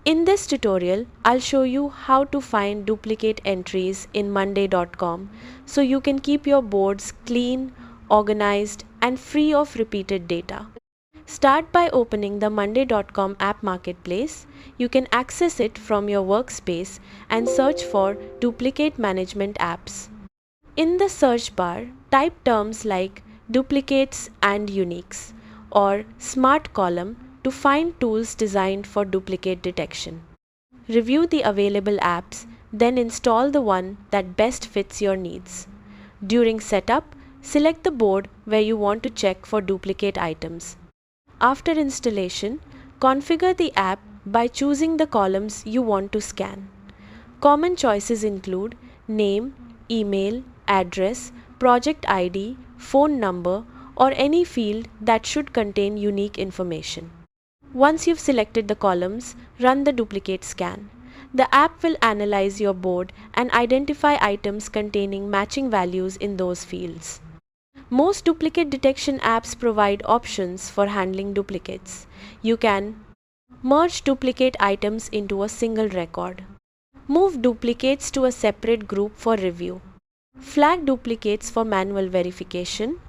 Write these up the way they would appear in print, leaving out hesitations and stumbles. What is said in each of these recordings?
In this tutorial, I'll show you how to find duplicate entries in monday.com so you can keep your boards clean, organized, and free of repeated data. Start by opening the monday.com app marketplace. You can access it from your workspace and search for duplicate management apps. In the search bar, type terms like duplicates and uniques or smart column to find tools designed for duplicate detection. Review the available apps, then install the one that best fits your needs. During setup, select the board where you want to check for duplicate items. After installation, configure the app by choosing the columns you want to scan. Common choices include name, email, address, project ID, phone number, or any field that should contain unique information. Once you've selected the columns, run the duplicate scan. The app will analyze your board and identify items containing matching values in those fields. Most duplicate detection apps provide options for handling duplicates. You can merge duplicate items into a single record. Move duplicates to a separate group for review. Flag duplicates for manual verification.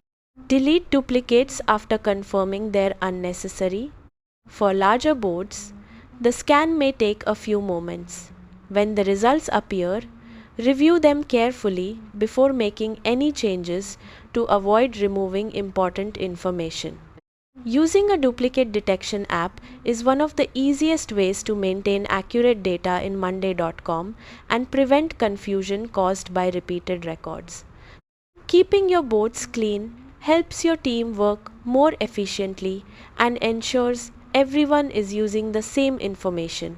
Delete duplicates after confirming they're unnecessary. For larger boards, the scan may take a few moments. When the results appear, review them carefully before making any changes to avoid removing important information. Using a duplicate detection app is one of the easiest ways to maintain accurate data in monday.com and prevent confusion caused by repeated records. Keeping your boards clean helps your team work more efficiently and ensures everyone is using the same information.